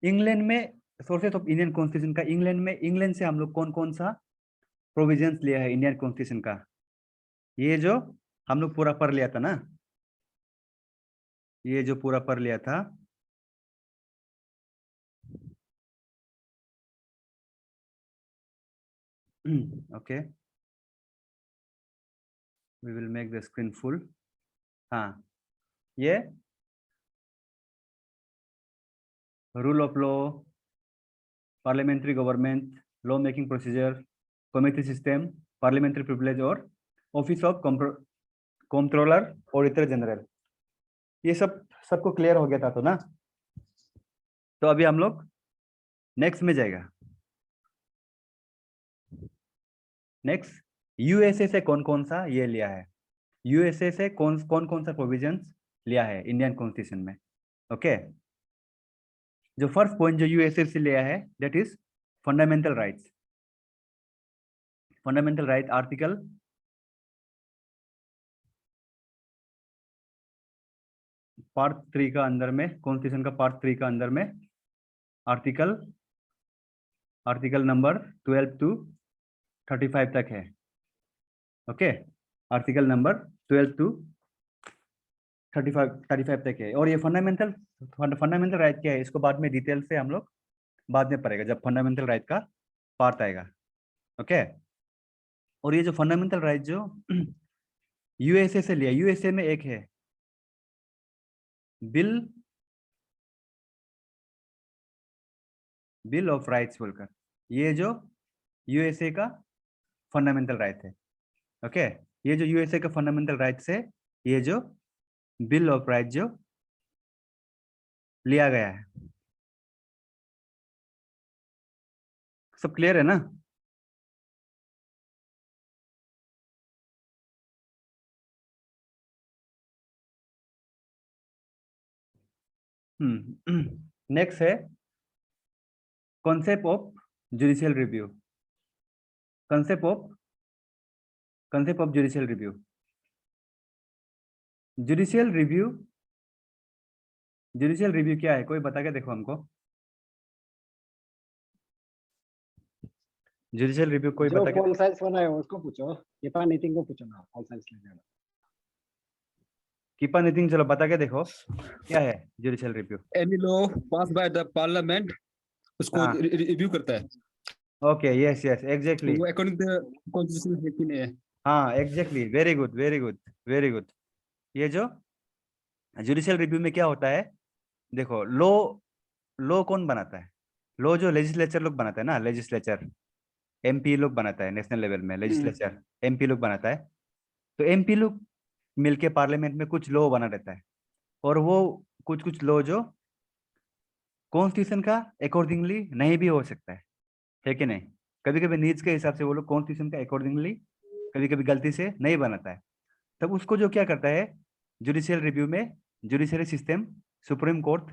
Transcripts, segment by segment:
England में sources of Indian constitution का, England से हम लोग कौन कौन सा प्रोविजंस लिया है इंडियन कॉन्स्टिट्यूशन का, ये जो हम लोग पूरा पढ़ लिया था ना, ये जो पूरा पढ़ लिया था, okay, we will make the screen full. हाँ, ये rule of law, parliamentary government, law making procedure, committee system, parliamentary privilege और office of controller auditor general, ये सब सबको क्लियर हो गया था तो ना। तो अभी हम लोग नेक्स्ट में जाएगा। नेक्स्ट, यूएसए से कौन कौन सा ये लिया है, यूएसए से कौन कौन सा प्रोविजंस लिया है इंडियन कॉन्स्टिट्यूशन में। ओके, जो फर्स्ट पॉइंट जो यूएसए से लिया है that is fundamental rights. Fundamental right article part 3 का अंदर में, कॉन्स्टिट्यूशन का पार्ट 3 का अंदर में आर्टिकल नंबर 12 टू 35 तक है। ओके, आर्टिकल नंबर 12 टू 35 तक है। और ये फंडामेंटल राइट क्या है, इसको बाद में डिटेल से हम लोग बाद में पढ़ेगा जब फंडामेंटल राइट का पार्ट आएगा। ओके, और ये जो फंडामेंटल राइट जो यूएसए से लिया, यूएसए में एक है बिल ऑफ राइट्स बोलकर, ये जो यूएसए का फंडामेंटल राइट है। ओके, ये जो यूएसए का फंडामेंटल राइट्स है, ये जो बिल ऑफ राइट जो लिया गया है, सब क्लियर है ना। नेक्स्ट है concept of judicial review. Concept of judicial review. Judicial review क्या है, कोई बता के देखो हमको। जुडिशियल रिव्यू कोई जो बता के, पॉल साइंस बनाए उसको पूछो, कीपा नीतिंग को पूछो ना, पॉल साइंस ले लेना। कीपा नितिन चलो बता के देखो क्या है judicial review. Any law pass by the parliament उसको रिव्यू करता है। ओके, यस यस एग्जैक्टली, वो अकॉर्डिंग टू कॉन्स्टिट्यूशन है कि नहीं है। हाँ exactly, very good very good very good. ये जो जुडिशियल रिव्यू में क्या होता है, देखो लॉ कौन बनाता है, लॉ जो लेजिस्लेचर लोग बनाता है ना, लेजिस्लेचर एमपी लोग बनाता है, नेशनल लेवल में लेजिस्लेचर एमपी लोग बनाता है। तो एमपी लोग मिलके पार्लियामेंट में कुछ लॉ बना देता है, और वो कुछ कुछ लॉ जो कॉन्स्टिट्यूशन का अकॉर्डिंगली नहीं भी हो सकता है कि नहीं। कभी कभी नीड्स के हिसाब से वो लोग कॉन्स्टिट्यूशन का अकॉर्डिंगली कभी कभी गलती से नहीं बनाता है, तब उसको जो क्या करता है जुडिशियल रिव्यू में, judiciary system, Supreme Court,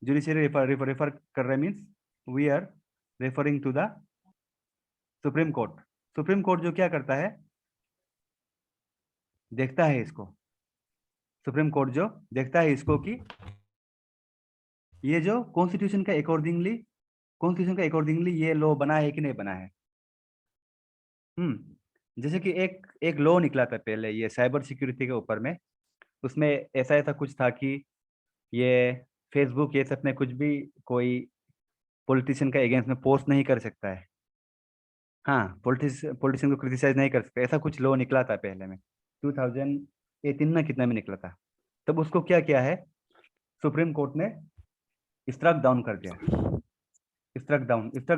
judiciary refer कर रहे means we are referring to the Supreme Court. Supreme Court जो क्या करता है, देखता है इसको, सुप्रीम कोर्ट जो देखता है इसको कि ये जो कॉन्स्टिट्यूशन का अकॉर्डिंगली ये लॉ बना है कि नहीं बना है। जैसे कि एक लॉ निकला था पहले ये साइबर सिक्योरिटी के ऊपर में, उसमें ऐसा ऐसा कुछ था कि ये फेसबुक ये सब में कुछ भी कोई पॉलिटिशियन का अगेंस्ट में पोस्ट नहीं कर सकता है। हाँ, पॉलिटिशियन को क्रिटिसाइज नहीं कर सकता, ऐसा कुछ लॉ निकला था पहले में 2018 में कितना में निकला था। तब उसको क्या किया है सुप्रीम कोर्ट ने, स्ट्रक डाउन कर दिया। स्ट्रक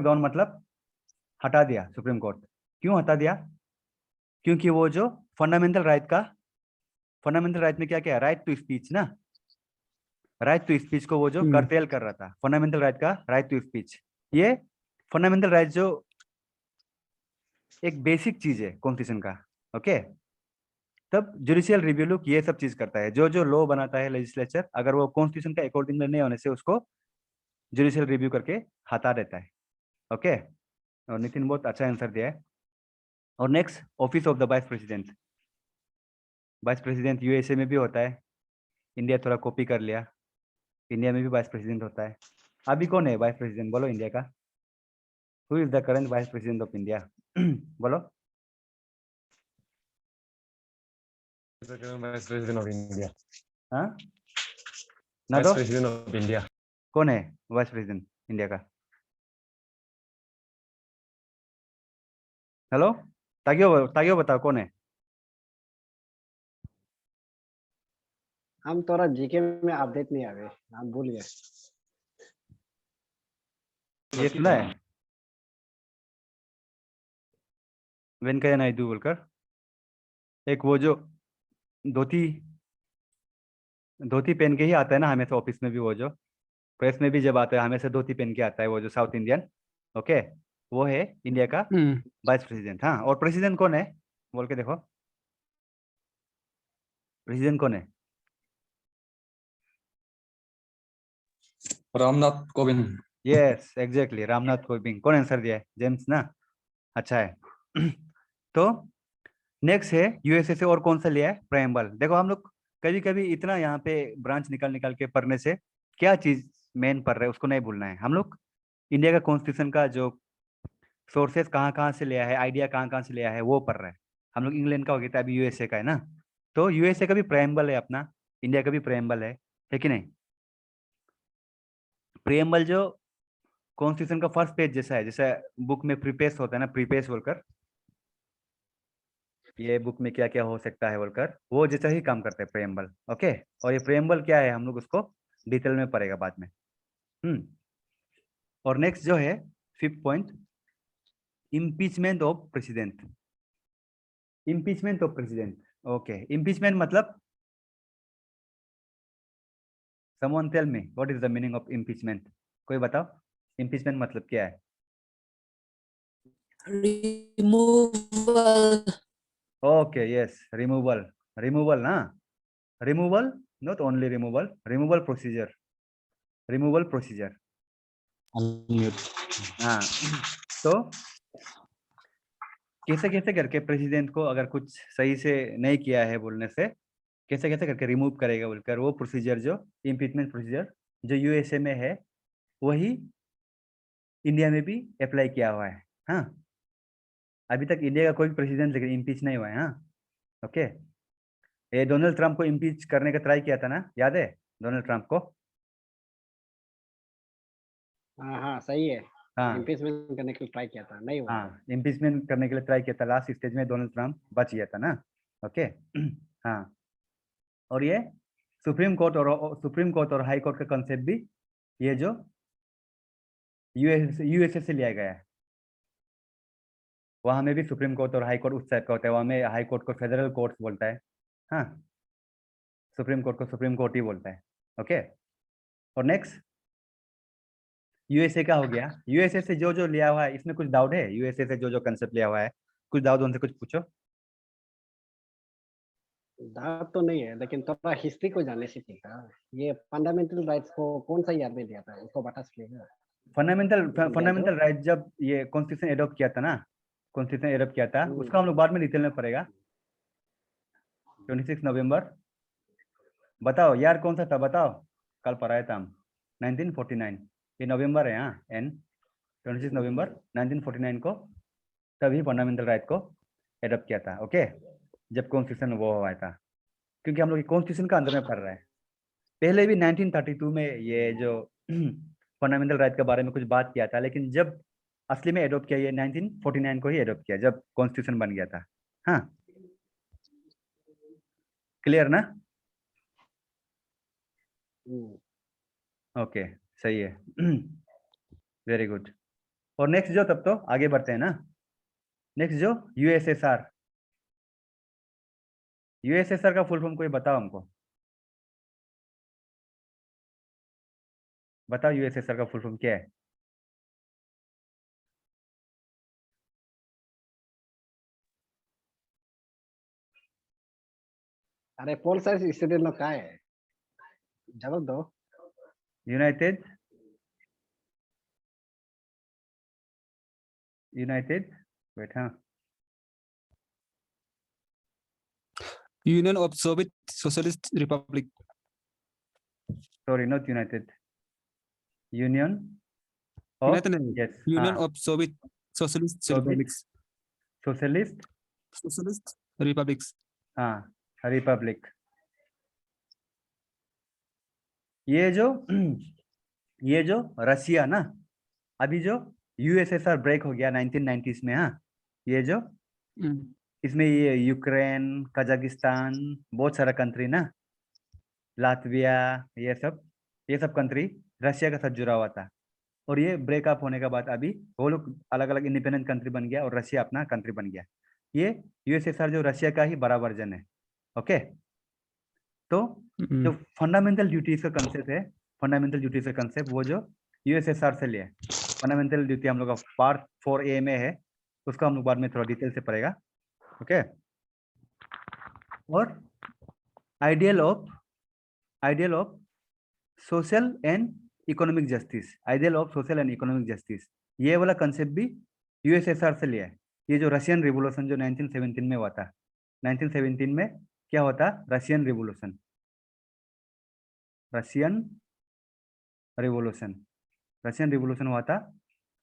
डाउन मतलब हटा दिया सुप्रीम कोर्ट। क्यों हटा दिया, क्योंकि वो जो फंडामेंटल राइट में क्या क्या है, राइट टू स्पीच ना, राइट टू स्पीच को वो जो कर्टेल कर रहा था, फंडामेंटल राइट का राइट टू स्पीच। ये फंडामेंटल राइट जो एक बेसिक चीज है कॉन्स्टिट्यूशन का। ओके, तब जुडिशियल रिव्यू लुक ये सब चीज करता है, जो जो लॉ बनाता है लेजिस्लेचर, अगर वो कॉन्स्टिट्यूशन का अकॉर्डिंग नहीं होने से उसको जुडिशियल रिव्यू करके हटा देता है। ओके, और नितिन बहुत अच्छा आंसर दिया है। और next, office of the vice president. Vice president USA में भी होता है, इंडिया थोड़ा कॉपी कर लिया, इंडिया में भी वाइस प्रेसिडेंट होता है। अभी कौन है वाइस प्रेसिडेंट, बोलो इंडिया का? Who is the current vice president of India? बोलो। The current Vice President of India. हाँ ना Vice तो President of India. कौन है वाइस प्रेसिडेंट इंडिया का? हेलो, तागियो बताओ कौन है? हम थोड़ा जीके में अपडेट नहीं आ गए, हम भूल गए। ये सुना है वेंकैया नायडू बोलकर? एक वो जो धोती धोती पहन के ही आता है ना हमेशा ऑफिस में भी, वो जो प्रेस में भी जब आता है हमेशा धोती पहन के आता है, वो जो साउथ इंडियन, ओके, वो है इंडिया का वाइस प्रेसिडेंट। हाँ, और प्रेसिडेंट कौन है बोल के देखो, प्रेसिडेंट कौन है? रामनाथ कोविंद। Yes exactly, Ramnath Kovind. कौन आंसर दिया है? जेम्स ना, अच्छा है। तो नेक्स्ट है यूएसए से और कौन सा लिया है? प्रेम्बल। देखो हम लोग कभी कभी इतना यहाँ पे ब्रांच निकाल निकाल के पढ़ने से क्या चीज मेन पढ़ रहे हैं उसको नहीं भूलना है। हम लोग इंडिया का कॉन्स्टिट्यूशन का जो सोर्सेस कहाँ कहाँ से लिया है, आइडिया कहाँ कहाँ से लिया है, वो पढ़ रहे हैं हम लोग। इंग्लैंड का हो गया था, अभी यूएसए का है ना, तो यूएसए का भी प्रेम्बल है अपना, इंडिया का भी प्रेम्बल है कि नहीं? प्रेम्बल जो कॉन्स्टिट्यूशन का फर्स्ट पेज जैसा है, जैसे बुक में प्रीपेस होता है ना, प्रीपेस बोलकर, ये बुक में क्या क्या हो सकता है बोलकर, वो जैसा ही काम करता है प्रेम्बल। ओके, और ये प्रेम्बल क्या है हम लोग उसको डिटेल में पढ़ेगा बाद में। और नेक्स्ट जो है 5th point, impeachment of president. Impeachment of president, okay, impeachment मतलब someone tell me what is the meaning of impeachment? कोई बताओ इम्पीचमेंट मतलब क्या है? removal. Okay yes, removal. Removal ना, removal, not only removal, removal procedure, removal procedure. हाँ, तो कैसे कैसे करके प्रेसिडेंट को अगर कुछ सही से नहीं किया है बोलने से, कैसे कैसे करके रिमूव करेगा बोलकर, वो प्रोसीजर जो इम्पीचमेंट प्रोसीजर जो यूएसए में है, वही इंडिया में भी अप्लाई किया हुआ है। हाँ, अभी तक इंडिया का कोई प्रेसिडेंट लेकिन इम्पीच नहीं हुआ है। हाँ, ओके, ये डोनाल्ड ट्रंप को इम्पीच करने का ट्राई किया था ना, याद है डोनाल्ड ट्रंप को? हाँ हाँ सही है, हाँ इम्पीचमेंट करने के लिए ट्राई किया था, नहीं हुआ। हाँ, इम्पीचमेंट करने के लिए ट्राई किया था, लास्ट स्टेज में डोनाल्ड ट्रंप बच गया था ना। ओके। हाँ, और ये सुप्रीम कोर्ट और हाई कोर्ट का कंसेप्ट भी ये जो यूएसए से लिया गया है। वहां में भी सुप्रीम कोर्ट और हाई कोर्ट उस टाइप का होता है, वहां में हाई कोर्ट को फेडरल कोर्ट बोलता है, हाँ, सुप्रीम कोर्ट को सुप्रीम कोर्ट ही बोलता है। ओके, और नेक्स्ट यूएसए का हो गया। यूएसए से जो जो लिया हुआ है, इसमें कुछ डाउट है? यूएसए से जो जो कंसेप्ट लिया हुआ है, कुछ डाउट उनसे कुछ पूछो। दाद तो नहीं है, लेकिन थोड़ा हिस्ट्री को जानने से ठीक है। ये फंडामेंटल राइट्स को कौन सा ईयर में दिया था, उसको बता सकेगा? फंडामेंटल राइट जब ये कॉन्स्टिट्यूशन एडॉप्ट किया था ना, कॉन्स्टिट्यूशन एडॉप्ट किया था, उसका हम लोग बाद में डिटेल में पढ़ेगा। 26 नवंबर, बताओ यार कौन सा था, बताओ, कल पढ़ाया था हम, 1949, ये नवंबर है। हाँ, एन 26 नवंबर 1949 को तभी फंडामेंटल राइट को एडॉप्ट किया था। ओके, जब कॉन्स्टिट्यूशन वो हुआ था, क्योंकि हम लोग कॉन्स्टिट्यूशन का अंदर में पढ़ रहे हैं। पहले भी 1932 में ये जो फंडामेंटल राइट के बारे में कुछ बात किया था, लेकिन जब असली में एडॉप्ट किया ये 1949 को ही एडॉप्ट किया, जब कॉन्स्टिट्यूशन बन गया था। हाँ, क्लियर ना? ओके, सही है। Very good. और नेक्स्ट जो, तब तो आगे बढ़ते हैं ना, नेक्स्ट जो यूएसएसआर। यूएसएसआर का फुल फॉर्म कोई बताओ हमको, बताओ यूएसएसआर का फुल फॉर्म क्या है? अरे पोल साइज स्टूडेंट लोग कहाँ है, जवाब दो। यूनाइटेड यूनाइटेड वेट, हाँ, union of Soviet socialist Republic. Sorry, not United, union of United yes union of Soviet socialist Soviet republics socialist socialist republics हाँ रिपब्लिक। ये जो ये जो रशिया ना, अभी जो यूएसएसआर ब्रेक हो गया 1990s में, हाँ ये जो इसमें ये यूक्रेन, कजाकिस्तान, बहुत सारा कंट्री ना, लातविया, ये सब कंट्री रशिया के साथ जुड़ा हुआ था। और ये ब्रेकअप होने के बाद अभी वो लोग अलग अलग इंडिपेंडेंट कंट्री बन गया और रशिया अपना कंट्री बन गया। ये यूएसएसआर जो रशिया का ही बड़ा वर्जन है। ओके, तो जो फंडामेंटल ड्यूटीज का कंसेप्ट है, फंडामेंटल ड्यूटीज का कंसेप्ट वो जो यूएसएसआर से लिया, फंडामेंटल ड्यूटी हम लोग का पार्ट 4A में है, उसको हम लोग बाद में थोड़ा डिटेल से पढ़ेगा। ओके, और ideal of social and economic justice, ideal of social and economic justice, ये वाला कंसेप्ट भी यूएसएसआर से लिया है। ये जो रशियन रिवोल्यूशन जो 1917 में हुआ था, 1917 में क्या होता, रशियन रिवोल्यूशन हुआ था,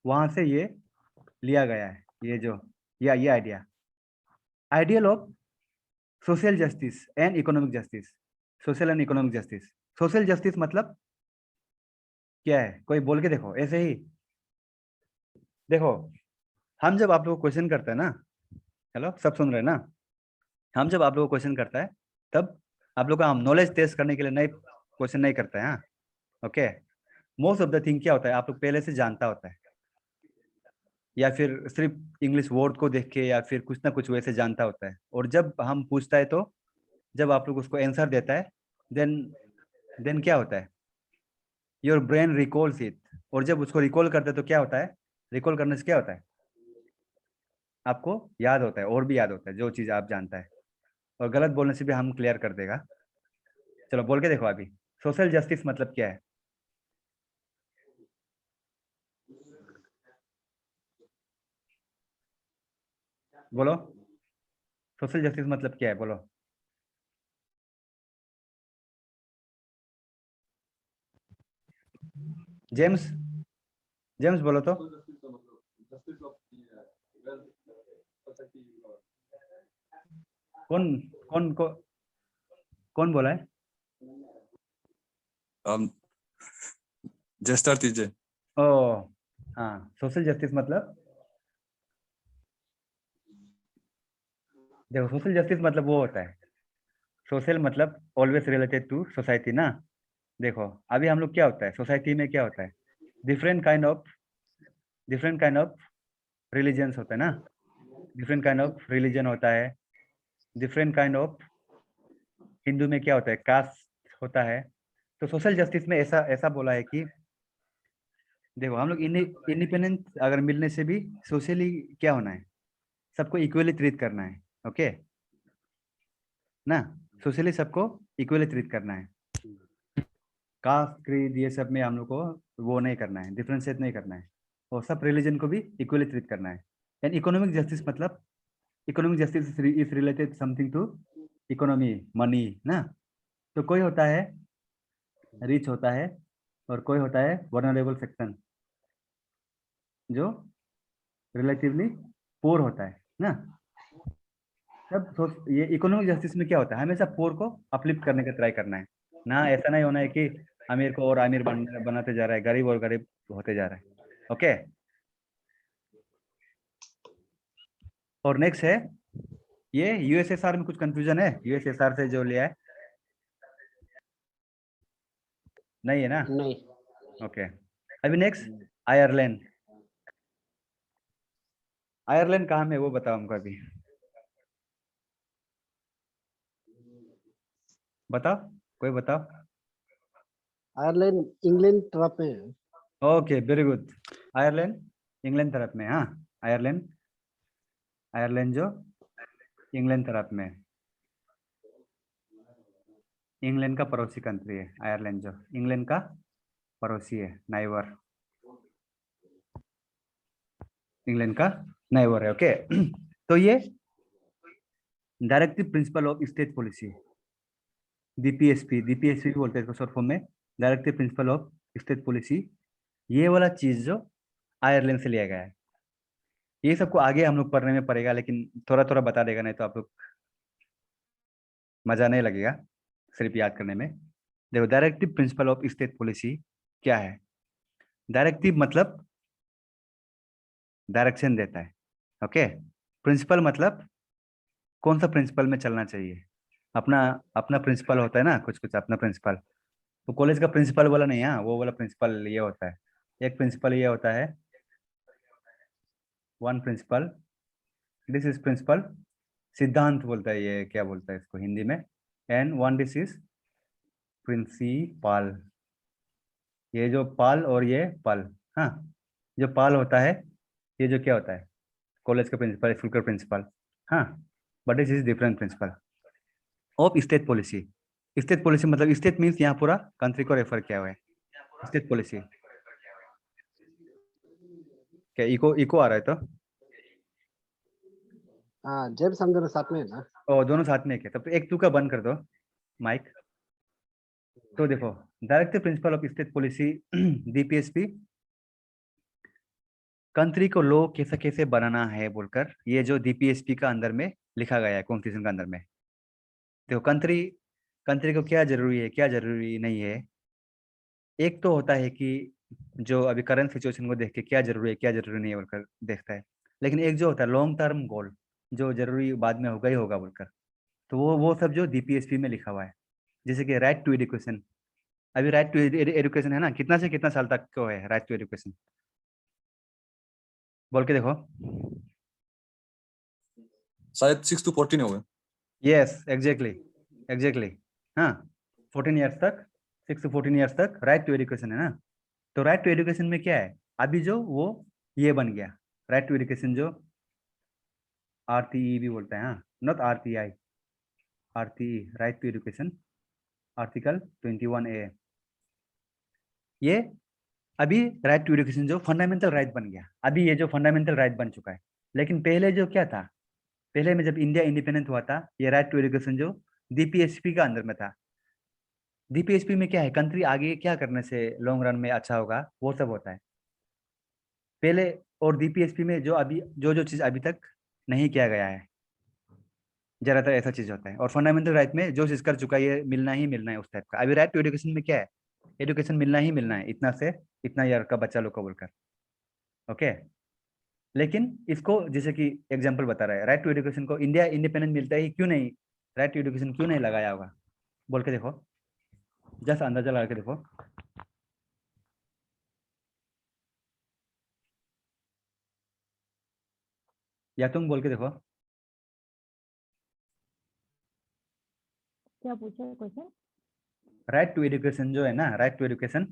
वहां से ये लिया गया है। ये जो ये ideal of social justice and economic justice, social and economic justice. Social justice मतलब क्या है, कोई बोल के देखो, ऐसे ही देखो। हम जब आप लोग को क्वेश्चन करते हैं ना, हेलो सब सुन रहे हैं ना, हम जब आप लोग को क्वेश्चन करता है तब आप लोग का हम नॉलेज टेस्ट करने के लिए नए क्वेश्चन नहीं करते हैं। हाँ okay, most of the thing क्या होता है, आप लोग पहले से जानता होता है, या फिर सिर्फ इंग्लिश वर्ड को देख के या फिर कुछ ना कुछ वैसे जानता होता है। और जब हम पूछता है तो जब आप लोग उसको आंसर देता है, देन क्या होता है, योर ब्रेन रिकॉल्स इट। और जब उसको रिकॉल करते हैं तो क्या होता है, रिकॉल करने से क्या होता है, आपको याद होता है और भी याद होता है जो चीज़ आप जानता है। और गलत बोलने से भी हम क्लियर कर देगा। चलो बोल के देखो अभी, सोशल जस्टिस मतलब क्या है, बोलो। सोशल जस्टिस मतलब क्या है, बोलो। जेम्स बोलो तो। कौन कौन को, कौन बोला है? जस्ट आरतीजे। ओ हाँ, सोशल जस्टिस मतलब देखो, सोशल जस्टिस मतलब वो होता है, सोशल मतलब ऑलवेज रिलेटेड टू सोसाइटी ना। देखो अभी हम लोग क्या होता है, सोसाइटी में क्या होता है, डिफरेंट काइंड ऑफ रिलीजन्स होता है ना, डिफरेंट काइंड ऑफ रिलीजन होता है, डिफरेंट काइंड ऑफ, हिंदू में क्या होता है, कास्ट होता है। तो सोशल जस्टिस में ऐसा ऐसा बोला है कि देखो हम लोग इंडिपेंडेंट अगर मिलने से भी सोशली क्या होना है, सबको इक्वली ट्रीट करना है। ओके ना, सोशली सबको इक्वली ट्रीट करना है, कास्ट क्रीड ये सब में हम लोग को वो नहीं करना है, डिफ्रेंशिएट नहीं करना है, और सब रिलीजन को भी इक्वली ट्रीट करना है। एंड इकोनॉमिक जस्टिस मतलब, economic justice is related something to economy, money ना। तो कोई होता है रिच होता है और कोई होता है वल्नरेबल सेक्शन जो रिलेटिवली पोर होता है ना। तब ये इकोनॉमिक जस्टिस में क्या होता है, हमेशा पोर को अपलिफ्ट करने का ट्राई करना है ना, ऐसा नहीं होना है कि अमीर को और अमीर बनाते जा रहा है, गरीब और गरीब होते जा रहा है। ओके, और नेक्स्ट है ये यूएसएसआर में कुछ कंफ्यूजन है, यूएसएसआर से जो लिया है, नहीं है ना? नहीं। ओके, अभी नेक्स्ट आयरलैंड। आयरलैंड कहाँ में वो बताओ हमको अभी, बताओ, कोई बताओ। आयरलैंड इंग्लैंड तरफ में है। Okay very good, Ireland England तरफ में, हाँ आयरलैंड, आयरलैंड जो इंग्लैंड तरफ में, इंग्लैंड का पड़ोसी कंट्री है आयरलैंड, जो इंग्लैंड का पड़ोसी है, नाइबर, इंग्लैंड का नाइबर है। ओके तो ये directive principle of state policy, DPSP बोलते हैं इसको शॉर्ट फॉर्म में, directive principle of state policy. ये वाला चीज जो आयरलैंड से लिया गया है, ये सबको आगे हम लोग पढ़ने में पड़ेगा, लेकिन थोड़ा थोड़ा बता देगा, नहीं तो आप लोग मजा नहीं लगेगा सिर्फ याद करने में। देखो, directive principle of state policy क्या है? डायरेक्टिव मतलब डायरेक्शन देता है, ओके। प्रिंसिपल मतलब कौन सा प्रिंसिपल में चलना चाहिए। अपना अपना प्रिंसिपल होता है ना, कुछ कुछ अपना प्रिंसिपल। तो कॉलेज का प्रिंसिपल वाला नहीं है, वो वाला प्रिंसिपल ये होता है। एक प्रिंसिपल ये होता है, one principle, this is principle, सिद्धांत बोलता है, ये क्या बोलता है इसको हिंदी में, and one this is principle. ये जो पाल और ये पल, हाँ, जो पाल होता है, ये जो क्या होता है, कॉलेज का प्रिंसिपल, स्कूल का प्रिंसिपल, हाँ। But this is different principle of state policy. State policy मतलब स्टेट मीन्स यहाँ पूरा कंट्री को रेफर किया हुआ है। स्टेट पॉलिसी क्या इको इको आ रहा है तो? हाँ, जेम्स हम दोनों साथ में है ना। ओ, दोनों साथ में क्या? तब तो एक तू का बंद कर दो माइक। तो देखो, directive principle of state policy DPSP, country को लो कैसे कैसे बनाना है बोलकर, ये जो डीपीएसपी का अंदर में लिखा गया है, कॉन्स्टिट्यूशन का अंदर में। देखो, कंट्री कंट्री को क्या जरूरी है, क्या जरूरी नहीं है। एक तो होता है कि जो अभी करंट सिचुएशन को देख के क्या जरूरी है, क्या जरूरी नहीं है बोलकर देखता है। लेकिन एक जो होता है लॉन्ग टर्म गोल, जो जरूरी बाद में होगा ही होगा बोलकर, तो वो सब जो डीपीएसपी में लिखा हुआ है। जैसे कि राइट टू एजुकेशन, अभी राइट टू एजुकेशन है ना, कितना से कितना साल तक को है राइट टू एजुकेशन, बोल के देखो। शायद 6 to 14 हो गए। यस, एग्जैक्टली, एग्जैक्टली, हाँ। 14 ईयर्स तक, 6 to 14 ईयर्स तक राइट टू एजुकेशन है ना। तो राइट टू एजुकेशन में क्या है, अभी जो वो ये बन गया राइट टू एजुकेशन, जो आरटीई भी बोलते हैं, हाँ, not RTI, RTE, right to education, article 21A। ये अभी राइट टू एजुकेशन जो फंडामेंटल राइट बन गया, अभी ये जो फंडामेंटल राइट बन चुका है। लेकिन पहले जो क्या था, पहले में जब इंडिया इंडिपेंडेंट हुआ था, ये राइट टू एजुकेशन जो डीपीएसपी का अंदर में था। डीपीएसपी में क्या है, कंट्री आगे क्या करने से लॉन्ग रन में अच्छा होगा, वो सब होता है पहले। और डीपीएसपी में जो अभी जो चीज अभी तक नहीं किया गया है, ज्यादातर ऐसा चीज होता है। और फंडामेंटल राइट में जो चीज कर चुका है, ये मिलना ही मिलना है उस टाइप का। अभी राइट टू एजुकेशन में क्या है, एजुकेशन मिलना ही मिलना है, इतना से इतना ईयर का बच्चा लोग को बोलकर, ओके। लेकिन इसको जैसे कि एग्जांपल बता रहा है, राइट टू एजुकेशन को इंडिया इंडिपेंडेंट मिलता ही क्यों नहीं, राइट टू एजुकेशन क्यों नहीं लगाया होगा, बोल के देखो, जस्ट अंदाजा लगा के देखो। या तुम बोल के देखो। क्या पूछा क्वेश्चन? राइट टू एजुकेशन जो है ना, राइट टू एजुकेशन,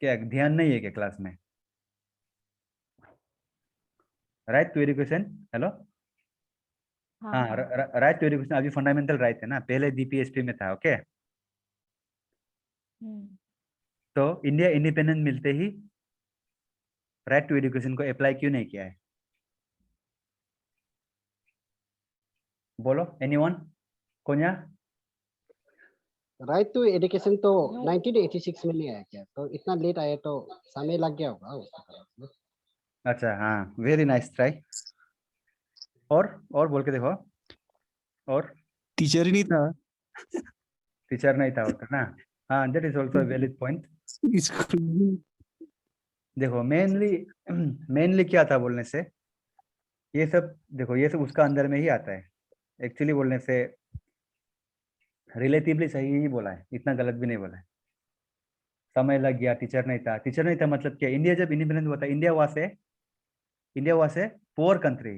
क्या ध्यान नहीं है क्या क्लास में? राइट टू एजुकेशन, हेलो, हाँ, हाँ राइट टू एजुकेशन अभी फंडामेंटल राइट है ना, पहले डीपीएसपी में था, ओके। तो इंडिया इंडिपेंडेंट मिलते ही राइट टू एजुकेशन को अप्लाई क्यों नहीं किया है, बोलो एनीवन, कौन या? राइट टू एजुकेशन तो No. 1986 में नहीं आया क्या? तो इतना लेट आया तो समय लग गया होगा उसकी तरफ से। अच्छा, हाँ, वेरी नाइस ट्राई। और बोल के देखो। और टीचर ही नहीं था। टीचर नहीं था होता ना, हाँ, that is also valid point. देखो, मेनली क्या था बोलने से, ये सब देखो, ये सब उसका अंदर में ही आता है। एक्चुअली बोलने से रिलेटिवली सही ही बोला है, इतना गलत भी नहीं बोला है। समय लग गया, टीचर नहीं था, टीचर नहीं था मतलब क्या, इंडिया जब इंडिपेंडेंट हुआ था, India was a poor country,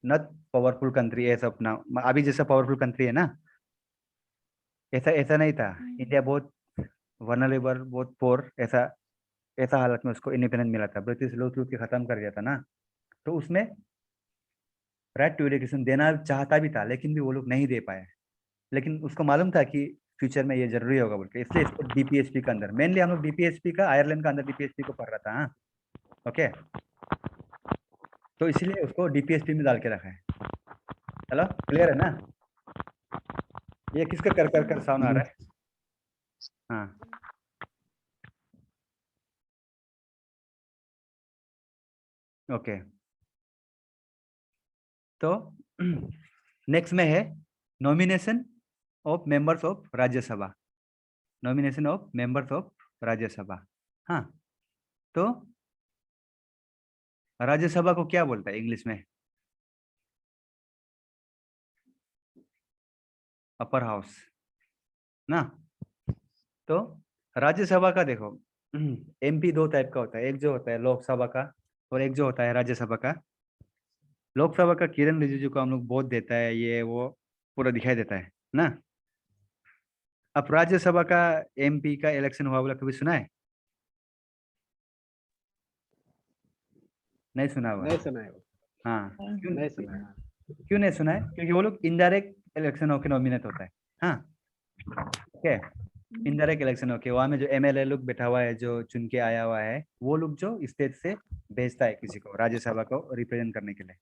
not powerful country ऐसा अपना। अभी जैसा पावरफुल कंट्री है ना, ऐसा ऐसा नहीं था। इंडिया बहुत वनरेबल, बहुत पोर, ऐसा ऐसा हालत में उसको इंडिपेंडेंट मिला था। ब्रिटिश लूट लूट के खत्म कर दिया था ना। तो उसमें राइट टू एजुकेशन देना चाहता भी था, लेकिन भी वो लोग नहीं दे पाए। लेकिन उसको मालूम था कि फ्यूचर में ये जरूरी होगा बोल के, इसलिए इसको डीपीएसपी का अंदर, मेनली हम लोग डीपीएसपी का आयरलैंड का अंदर डीपीएसपी को पढ़ रहा था, हाँ, ओके। तो इसलिए उसको डीपीएसपी में डाल के रखा है। चलो, क्लियर है ना? ये किसका कर कर कर साउंड आ रहा है? हाँ, ओके, तो नेक्स्ट में है nomination of members of Rajya Sabha, nomination of members of Rajya Sabha. हाँ, तो राज्यसभा को क्या बोलता है इंग्लिश में? अपर हाउस ना। तो राज्यसभा का देखो एमपी दो टाइप का होता है, एक जो होता है लोकसभा का और एक जो होता है राज्यसभा का। लोकसभा का किरण रिजिजू को हम लोग वोट देता है, ये वो पूरा दिखाई देता है ना। अब राज्यसभा का एमपी का इलेक्शन हुआ बोला कभी सुना है? नहीं सुना हुआ? नहीं सुना है वो, हाँ, क्यों नहीं सुना है। क्यों नहीं सुना है? क्योंकि वो लोग इनडायरेक्ट इलेक्शन होकर नॉमिनेट होता है। हाँ, ठीक है, इनडायरेक्ट इलेक्शन होके वहाँ में जो एमएलए लोग बैठा हुआ है, जो चुन के आया हुआ है, वो लोग जो स्टेट से भेजता है किसी को राज्यसभा को रिप्रेजेंट करने के लिए।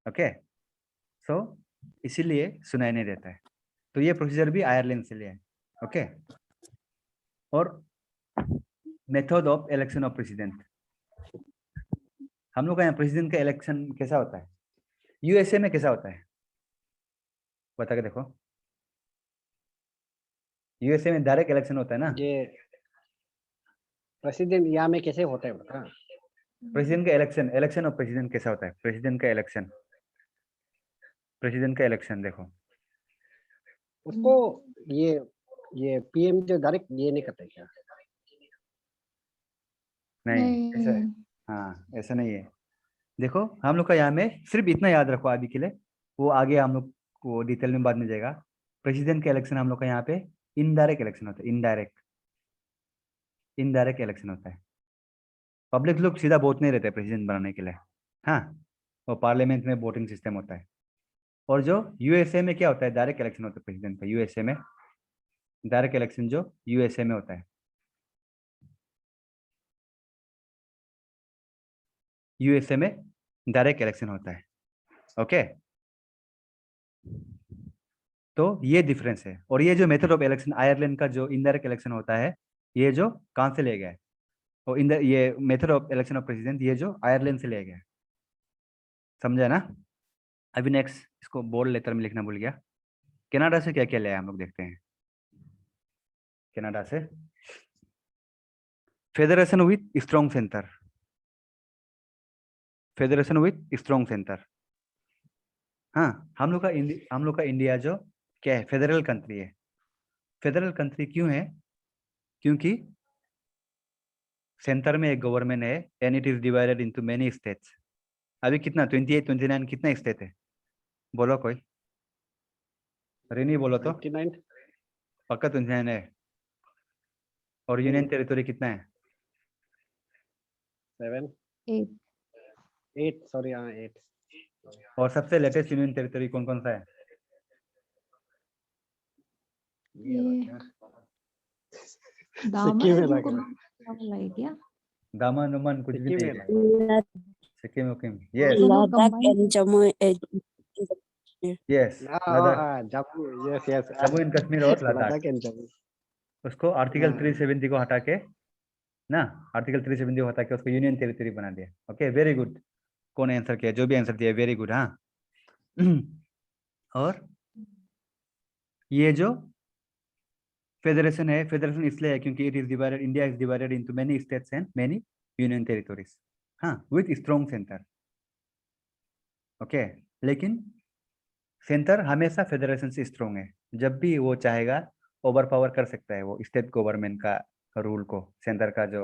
ओके, सो इसीलिए सुनाई नहीं देता है। तो ये प्रोसीजर भी आयरलैंड से लिया है। ओके, और method of election of president, हम लोग का यहाँ प्रेसिडेंट का इलेक्शन कैसा होता है? यूएसए में कैसा होता है बता के देखो। यूएसए में डायरेक्ट इलेक्शन होता है ना। ये प्रेसिडेंट यहाँ में कैसे होता है बता। प्रेसिडेंट का इलेक्शन, इलेक्शन ऑफ प्रेसिडेंट कैसा होता है? प्रेसिडेंट का इलेक्शन, प्रेसिडेंट का इलेक्शन देखो। उसको ये पीएम जो डायरेक्ट ये नहीं करते क्या? नहीं ऐसा, हाँ ऐसा नहीं है। देखो हम लोग का यहाँ में सिर्फ इतना याद रखो अभी के लिए, वो आगे हम लोग वो डिटेल में बाद में जाएगा। प्रेसिडेंट का इलेक्शन हम लोग का यहाँ पे इनडायरेक्ट इलेक्शन होता है, इनडायरेक्ट, इनडायरेक्ट इलेक्शन होता है। पब्लिक लोग सीधा वोट नहीं रहते प्रेसिडेंट बनाने के लिए। हाँ, वो पार्लियामेंट में वोटिंग सिस्टम होता है। और जो यूएसए में क्या होता है, डायरेक्ट इलेक्शन होता है प्रेसिडेंट का। यूएसए में डायरेक्ट इलेक्शन जो यूएसए में होता है, यूएसए में डायरेक्ट इलेक्शन होता है। ओके, तो ये डिफरेंस है। और ये जो मेथड ऑफ इलेक्शन आयरलैंड का जो इनडायरेक्ट इलेक्शन होता है, ये जो कहाँ से ले गया है, और इन ये method of election of president ये जो आयरलैंड से ले गया है। समझा ना? अभी नेक्स्ट इसको बोल्ड लेटर में लिखना भूल गया। कनाडा से क्या क्या ले आए हम लोग देखते हैं। कनाडा से federation with strong centre, federation with strong centre. हाँ, हम लोग का इंडिया जो क्या है, फेडरल कंट्री है। फेडरल कंट्री क्यों है? क्योंकि सेंटर में एक गवर्नमेंट है and it is divided into many states. अभी कितना 28 29 कितना स्टेट है बोलो कोई, रेनी बोलो तो। 29 पक्का 29 है। और यूनियन टेरिटोरी कितना है? 7 8 8 सॉरी हाँ 8। और सबसे लेटेस्ट यूनियन टेरिटोरी कौन कौन सा है? ये ये क्या? दामन सिक्किम में को लग रहा है। वाला है क्या? दामन उमन कुछ भी सिक्किम नहीं में है। लग रहा सिक्किम उकिम, यस दोनों Ladakh combine and Jammu and yes, है। Ladakh, Jammu yes yes Jammu and Kashmir और लद्दाख। लद्दाख एंड जम्मू। उसको आर्टिकल हाँ। 370 को हटा के ना, आर्टिकल 370 को हटा के उसको यूनियन टेरिटरी बना दिया। Okay, very good. कौन आंसर किया? जो भी आंसर दिया वेरी गुड। हाँ और ये जो फेडरेशन है, फेडरेशन इसलिए है क्योंकि it is divided, India is divided into many states and many union territories. हाँ, विथ स्ट्रॉन्ग सेंटर। ओके, लेकिन सेंटर हमेशा फेडरेशन से स्ट्रॉन्ग है। जब भी वो चाहेगा ओवर पावर कर सकता है वो स्टेट गवर्नमेंट का रूल को, सेंटर का जो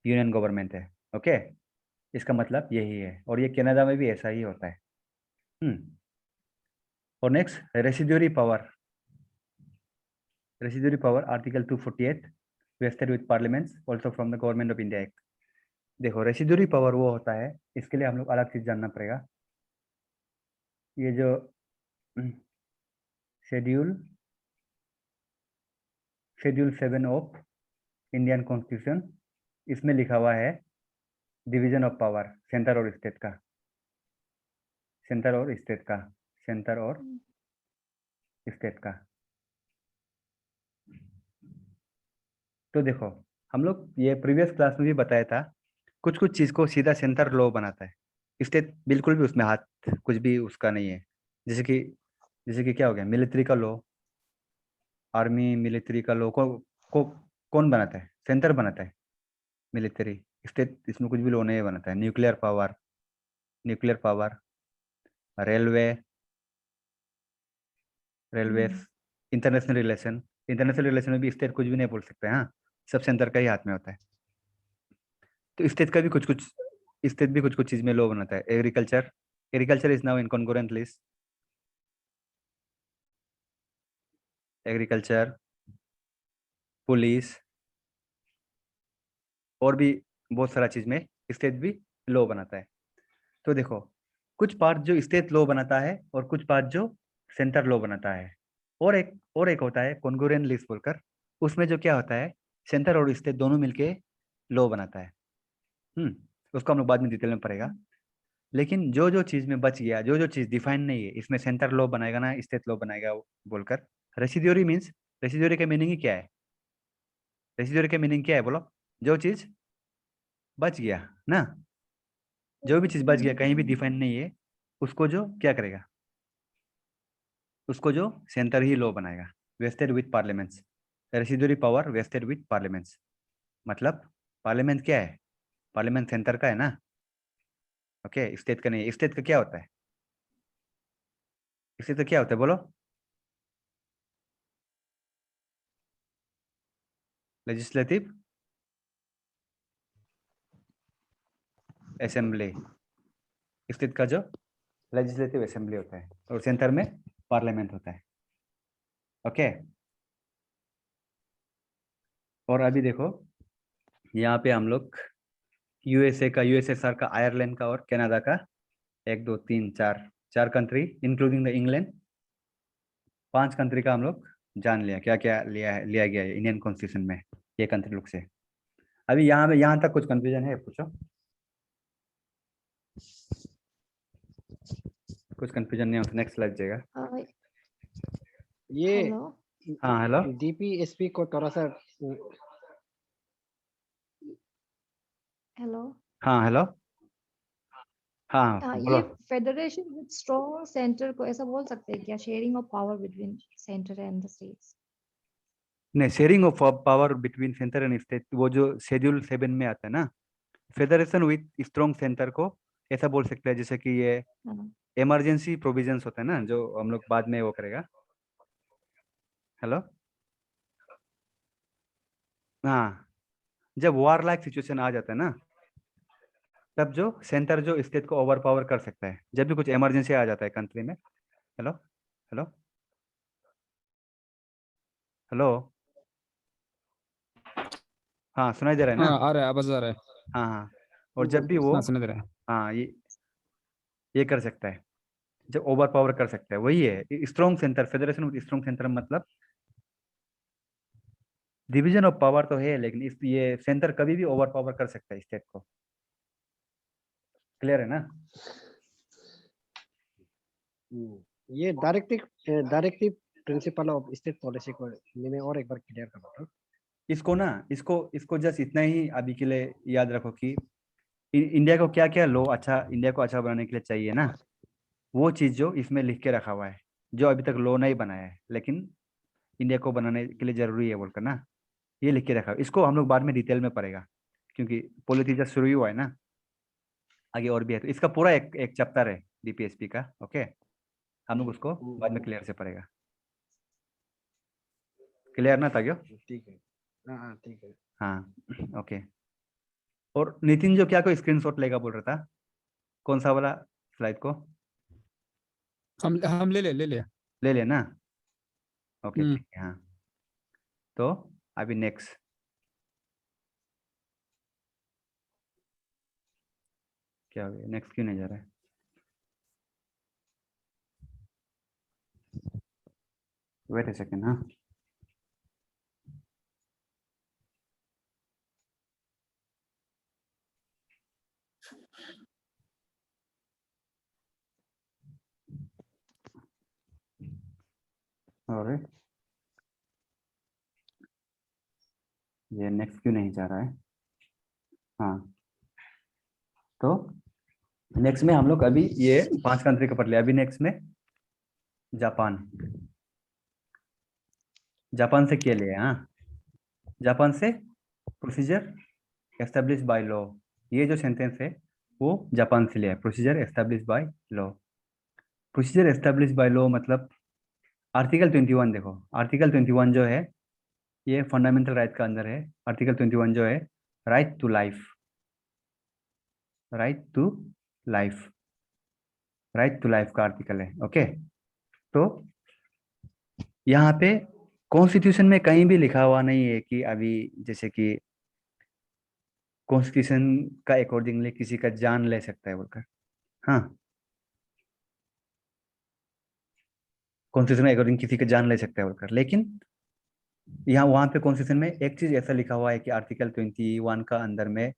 यूनियन गवर्नमेंट है। ओके, इसका मतलब यही है। और ये कनाडा में भी ऐसा ही होता है। और next residuary power, residuary power article 248 vested with parliaments also from the government of India act. देखो रेसिड्यूरी पावर वो होता है, इसके लिए हम लोग अलग चीज जानना पड़ेगा। ये जो शेड्यूल 7 ऑफ इंडियन कॉन्स्टिट्यूशन, इसमें लिखा हुआ है डिवीजन ऑफ पावर सेंटर और स्टेट का, सेंटर और स्टेट का, सेंटर और स्टेट का। तो देखो हम लोग ये प्रीवियस क्लास में भी बताया था कुछ कुछ चीज को सीधा सेंटर लॉ बनाता है, स्टेट बिल्कुल भी उसमें हाथ कुछ भी उसका नहीं है। जैसे कि क्या हो गया, मिलिट्री का लॉ, आर्मी मिलिट्री का लॉ को कौन बनाता है? सेंटर बनाता है। मिलिट्री, स्टेट इसमें कुछ भी लॉ नहीं बनाता है। Nuclear power, railway, international relation में भी स्टेट कुछ भी नहीं बोल सकते। हाँ, सब सेंटर का ही हाथ में होता है। तो स्टेट भी कुछ कुछ चीज में लॉ बनाता है। Agriculture is now in concurrent list. Agriculture, police और भी बहुत सारा चीज में स्टेट भी लॉ बनाता है। तो देखो, कुछ पार्ट जो स्टेट लॉ बनाता है और कुछ पार्ट जो सेंटर लॉ बनाता है। और एक होता है कॉन्ग्रुएंट लिस्ट बोलकर, उसमें जो क्या होता है, सेंटर और स्टेट दोनों मिलके लॉ बनाता है। उसको हम लोग बाद में डिटेल में पढ़ेगा। लेकिन जो जो चीज में बच गया, जो जो चीज डिफाइन नहीं है, इसमें सेंटर लॉ बनाएगा ना स्टेट लॉ बनाएगा बोलकर। रेसिड्यूरी मीन्स, रेसिड्यूरी का मीनिंग ही क्या है? रेसिड्यूरी का मीनिंग क्या है बोलो? जो चीज बच गया ना, जो भी चीज बच गया कहीं भी डिफाइन नहीं है, उसको जो क्या करेगा, उसको जो सेंटर ही लॉ बनाएगा। Vested with parliaments, residuary power vested with parliaments. मतलब पार्लियामेंट क्या है? पार्लियामेंट सेंटर का है ना। ओके, स्टेट का नहीं। स्टेट का क्या होता है? स्टेट का क्या होता है बोलो? Legislative assembly. स्टेट का जो लेजिस्लेटिव असेंबली होता है और सेंटर में पार्लियामेंट होता है। ओके, और अभी देखो यहाँ पे हम लोग यूएसएसआर का, आयरलैंड का और कनाडा का, 1 2 3 4 country including the England, 5 country का हम लोग जान लिया क्या क्या लिया गया है इंडियन कॉन्स्टिट्यूशन में ये कंट्री लोग से। अभी यहाँ तक कुछ कंफ्यूजन है? पूछो। कुछ कंफ्यूजन नहीं हो तो नेक्स्ट स्लाइड जाएगा। ये हेलो। हाँ हेलो। डीपीएसपी को थोड़ा सा हेलो। हाँ हेलो। हाँ बोलो। ये फेडरेशन विद स्ट्रॉन्ग सेंटर को ऐसा बोल सकते हैं क्या? Sharing of power between centre and the states. नहीं, sharing of power between centre and state वो जो शेड्यूल 7 में आता है ना, फेडरेशन विथ स्ट्रॉन्ग सेंटर को ऐसा बोल सकते हैं जैसे कि ये हाँ। इमरजेंसी प्रोविजंस होता है ना, जो हम लोग बाद में वो करेगा। हेलो। हाँ, जब वार लाइक सिचुएशन आ जाता है ना, तब जो सेंटर जो स्टेट को ओवर पावर कर सकता है, जब भी कुछ इमरजेंसी आ जाता है कंट्री में। हेलो। हेलो। हेलो। हाँ, सुनाई दे रहा है ना? हाँ आ रहा है, आवाज आ रहा है। हाँ हाँ। और जब भी वो, हाँ सुना दे रहा है। हाँ ये कर सकता है, जब ओवर पावर कर सकता है, वही है strong centre. Federation with strong centre मतलब डिवीजन ऑफ पावर तो है, लेकिन इस ये सेंटर कभी भी ओवर पावर कर सकता है स्टेट को। क्लियर है ना? ये directive principle of state policy को मैंने और एक बार क्लियर कर रहा था। इसको जस्ट इतना ही अभी के लिए याद रखो कि इंडिया को क्या क्या लो अच्छा, इंडिया को अच्छा बनाने के लिए चाहिए ना, वो चीज जो इसमें लिख के रखा हुआ है, जो अभी तक लो नहीं बनाया है लेकिन इंडिया को बनाने के लिए जरूरी है बोलकर ना, ये लिख के रखा हुआ है। इसको हम लोग बाद में डिटेल में पढ़ेगा, क्योंकि पॉलिटी जस्ट शुरू ही हुआ है ना, आगे और भी है। तो इसका पूरा एक एक चैप्टर है डीपीएसपी का। ओके, हम लोग उसको बाद में क्लियर से पढ़ेगा। क्लियर ना था क्यों? ठीक है। हाँ ठीक है। हाँ ओके। और नितिन जो क्या कोई स्क्रीनशॉट लेगा बोल रहा था, कौन सा वाला स्लाइड को? हम ले ले। ले लेना। ओके हम्म। ठीक है। हाँ, तो अभी नेक्स्ट क्या हो गया? नेक्स्ट क्यों नहीं जा रहा है? वेट ए सेकेंड। हाँ, और ये नेक्स्ट क्यों नहीं जा रहा है? हाँ, तो नेक्स्ट में हम लोग अभी ये 5 कंट्री का पढ़ लिया। अभी नेक्स्ट में जापान। जापान से क्या लिया? हाँ, जापान से प्रोसीजर एस्टेब्लिश बाय लॉ। ये जो सेंटेंस है वो जापान से लिया है, procedure establish by law. Procedure establish by law मतलब आर्टिकल 21। देखो आर्टिकल 21 जो है ये फंडामेंटल राइट का अंदर है। आर्टिकल 21 जो है right to life, right to life, right to life का आर्टिकल है। ओके, तो यहाँ पे कॉन्स्टिट्यूशन में कहीं भी लिखा हुआ नहीं है कि अभी जैसे कि कॉन्स्टिट्यूशन का अकॉर्डिंगली किसी का जान ले सकता है बोलकर। हाँ, कॉन्स्टिट्यूशन के अकॉर्डिंग किसी का जान ले सकता है बोलकर, लेकिन यहाँ वहां पे कॉन्स्टिट्यूशन में एक चीज ऐसा लिखा हुआ है कि आर्टिकल 21 का अंदर में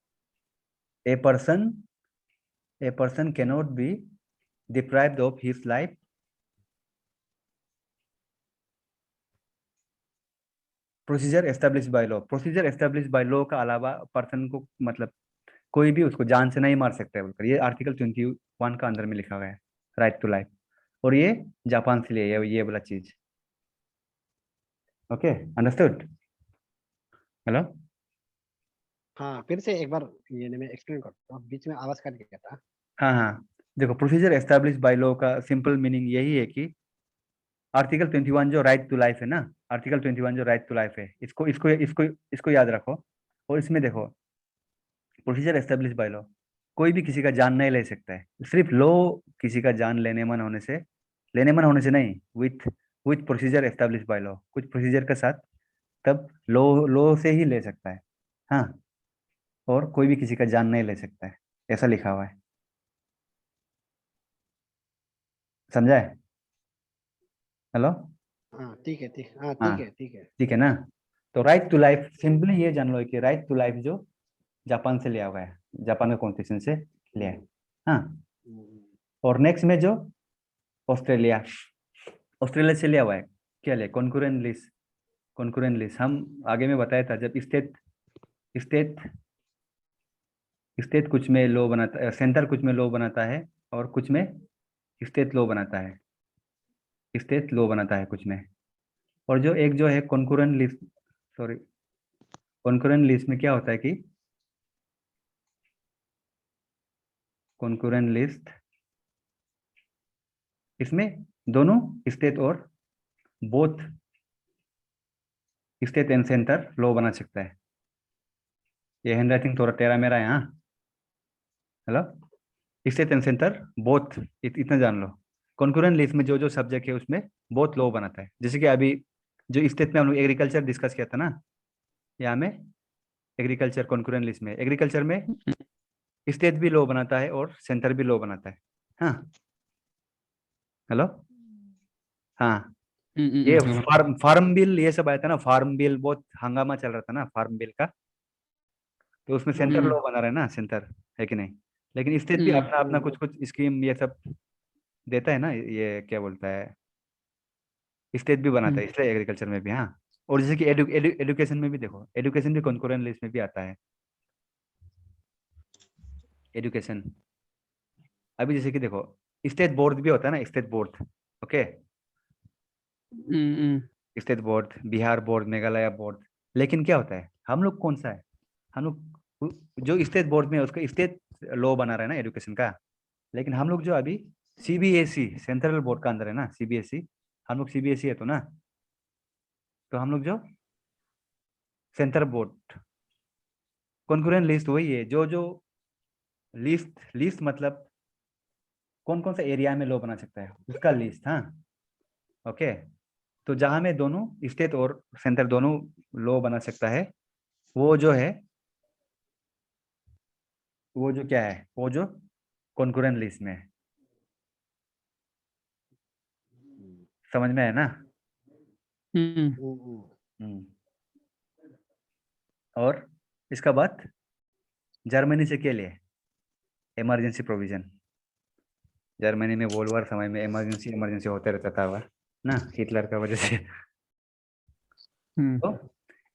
a person cannot be deprived of his life procedure establish by law. Procedure establish by law का अलावा पर्सन को मतलब कोई भी उसको जान से नहीं मार सकता है बोलकर, ये आर्टिकल 21 का अंदर में लिखा हुआ है, राइट टू लाइफ। और ये जापान से लिए ये वाला चीज। Okay, understood? हेलो? हाँ, फिर से एक बार ये मैं एक्सप्लेन करता हूँ, बीच में आवाज कट गया था। हाँ हाँ, देखो प्रोसीजर एस्टेब्लिश बाय लॉ का सिंपल मीनिंग यही है कि आर्टिकल 21 जो राइट टू लाइफ है ना, आर्टिकल 21 जो राइट टू लाइफ है, इसको इसको इसको इसको याद रखो। और इसमें देखो प्रोसीजर एस्टेब्लिश बाय लॉ, कोई भी किसी का जान नहीं ले सकता है। सिर्फ लॉ किसी का जान लेने मन होने से नहीं, with with procedure establish by law, कुछ प्रोसीजर के साथ, तब लॉ से ही ले सकता है। हाँ, और कोई भी किसी का जान नहीं ले सकता है, ऐसा लिखा हुआ है। समझा है? हेलो? हाँ ठीक है, ठीक, हाँ हाँ, ठीक है, ठीक है। ठीक है ना? तो राइट टू लाइफ सिंपली ये जान लो कि राइट टू लाइफ जो जापान से लिया हुआ है, जापान के कॉन्स्टिट्यूशन से लिया है। हाँ, हम्म, और नेक्स्ट में जो ऑस्ट्रेलिया, ऑस्ट्रेलिया से लिया हुआ है, क्या लिया? Concurrent list. कॉन्करेंट लिस्ट हम आगे में बताया था, जब स्टेट स्टेट स्टेट कुछ में लॉ बनाता है, सेंटर कुछ में लॉ बनाता है, और कुछ में स्टेट लॉ बनाता है, स्टेट लॉ बनाता है कुछ में। और जो एक जो है concurrent list, sorry, concurrent list में क्या होता है कि कॉन्करेंट लिस्ट इसमें दोनों स्टेट और both state and centre law बना सकता है। ये हैंड राइटिंग थोड़ा टेढ़ा मेरा है। हाँ, hello? State and centre both, इतना जान लो। कॉन्करेंट लिस्ट में जो जो सब्जेक्ट है उसमें बोथ लॉ बनाता है। जैसे कि अभी जो स्टेट में हम लोग एग्रीकल्चर डिस्कस किया था ना, यहाँ में एग्रीकल्चर कॉन्करेंट लिस्ट में एग्रीकल्चर में स्टेट भी लॉ बनाता है और सेंटर भी लॉ बनाता है। हाँ, हेलो? हाँ, ये फार्म बिल ये सब आया था ना, फार्म बिल बहुत हंगामा चल रहा था ना फार्म बिल का, तो उसमें सेंटर लॉ बना रहा है ना, सेंटर, है कि नहीं? लेकिन स्टेट भी अपना अपना कुछ कुछ स्कीम ये सब देता है ना, ये क्या बोलता है, स्टेट भी बनाता है, इसलिए एग्रीकल्चर में भी। हाँ, और जैसे कि एजुकेशन में भी देखो, एजुकेशन भी कॉन्करेंट लिस्ट में भी आता है। एजुकेशन अभी जैसे कि देखो स्टेट बोर्ड भी होता है ना, state board. Okay, state board, Bihar board, Meghalaya board. लेकिन क्या होता है, हम लोग कौन सा है, हम लोग जो स्टेट बोर्ड में है उसका स्टेट लॉ बना रहा है ना एजुकेशन का। लेकिन हम लोग जो अभी सीबीएसई सेंट्रल बोर्ड का अंदर है ना, सीबीएसई, हम लोग सीबीएसई है तो ना, तो हम लोग जो सेंटर बोर्ड कॉन्करेंट लिस्ट वही है, जो जो लिस्ट लिस्ट मतलब कौन कौन सा एरिया में लॉ बना सकता है उसका लिस्ट। हाँ, ओके, तो जहां में दोनों स्टेट और सेंटर दोनों लॉ बना सकता है, वो जो है वो जो क्या है, वो जो कॉन्करेंट लिस्ट में है। समझ में है ना? हम्म। और इसका बाद जर्मनी से क्या लिए? Emergency provision. जर्मनी में वर्ल्ड वार समय में इमरजेंसी इमरजेंसी होते रहता था वह ना, हिटलर का वजह से। तो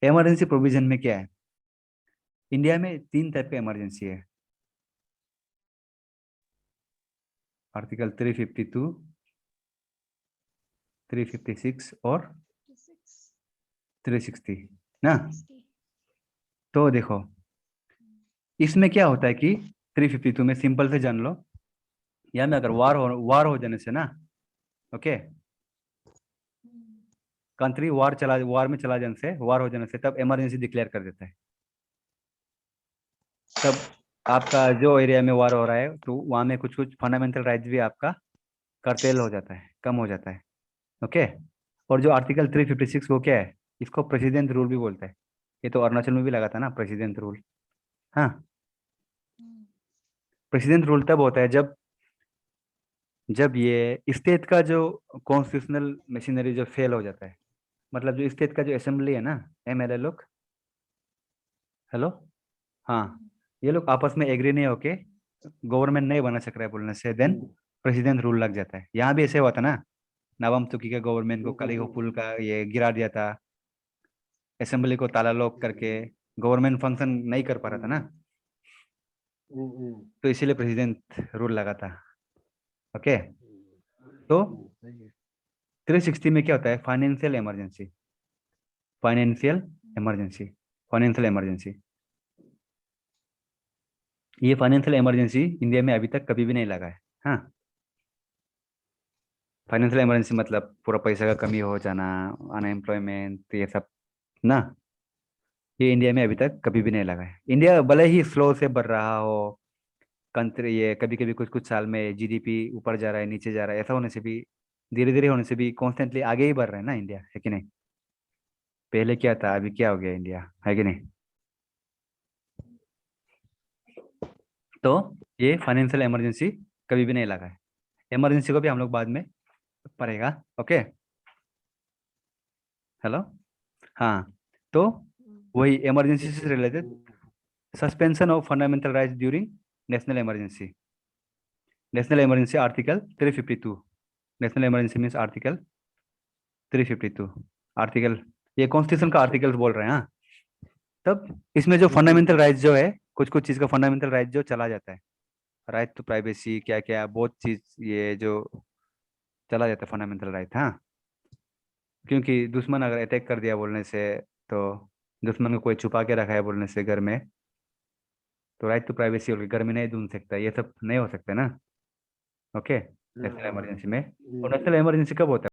इमरजेंसी प्रोविजन में क्या है, इंडिया में 3 टाइप का इमरजेंसी है। आर्टिकल 352, 356 और 360 ना। तो देखो इसमें क्या होता है कि 352 में सिंपल से जान लो, या में अगर वार हो जाने से ना, ओके, कंट्री वार में चला जाने से, वार हो जाने से तब इमरजेंसी डिक्लेयर कर देता है। तब आपका जो एरिया में वार हो रहा है तो वहां में कुछ कुछ फंडामेंटल राइट्स भी आपका कर्टेल हो जाता है, कम हो जाता है, ओके। और जो आर्टिकल 356 वो क्या है, इसको प्रेसिडेंट रूल भी बोलता है। ये तो अरुणाचल में भी लगा था ना प्रेसिडेंट रूल। हाँ, प्रेसिडेंट रूल तब होता है जब ये स्टेट का जो कॉन्स्टिट्यूशनल मशीनरी जो फेल हो जाता है, मतलब जो स्टेट का जो असेंबली है ना, एमएलए लोग, हेलो, हाँ, ये लोग आपस में एग्री नहीं होके गवर्नमेंट नहीं बना सक रहा है बोलने से देन प्रेसिडेंट रूल लग जाता है। यहाँ भी ऐसे हुआ था ना, नवम तुकी का गवर्नमेंट को कलिगो पुल का ये गिरा दिया था, असेंबली को ताला लॉक करके गवर्नमेंट फंक्शन नहीं कर पा रहा था ना, तो इसीलिए प्रेसिडेंट रूल लगा था, ओके। तो 360 में क्या होता है, financial emergency, financial emergency, financial emergency. ये फाइनेंशियल इमरजेंसी इंडिया में अभी तक कभी भी नहीं लगा है। हाँ, फाइनेंशियल इमरजेंसी मतलब पूरा पैसा का कमी हो जाना, अनएम्प्लॉयमेंट, ये सब ना, ये इंडिया में अभी तक कभी भी नहीं लगा है। इंडिया भले ही स्लो से बढ़ रहा हो, कंट्री ये कभी कभी कुछ कुछ साल में जीडीपी ऊपर जा रहा है, नीचे जा रहा है, ऐसा होने से भी, धीरे धीरे होने से भी कॉन्स्टेंटली आगे ही बढ़ रहा है ना इंडिया, है कि नहीं। पहले क्या था अभी क्या हो गया इंडिया, है कि नहीं। तो ये फाइनेंशियल इमरजेंसी कभी भी नहीं लगा है। इमरजेंसी को भी हम लोग बाद में पढ़ेगा, ओके। हेलो, हाँ, तो वही इमरजेंसी से related, suspension of fundamental rights during national emergency. National emergency article 352, national emergency means article 352, article, ये कॉन्स्टिट्यूशन का आर्टिकल बोल रहे हैं। हाँ, तब इसमें जो फंडामेंटल राइट्स जो है, कुछ कुछ चीज़ का फंडामेंटल राइट जो चला जाता है, राइट टू प्राइवेसी, क्या क्या बहुत चीज़, ये जो चला जाता है फंडामेंटल राइट। हाँ, क्योंकि दुश्मन अगर अटैक कर दिया बोलने से, तो दुश्मन को कोई छुपा के रखा है बोलने से घर में, तो राइट टू प्राइवेसी होकर घर में नहीं ढूंढ सकता, ये सब नहीं हो सकता ना, ओके। नेशनल इमरजेंसी में, और नेशनल इमरजेंसी कब होता है?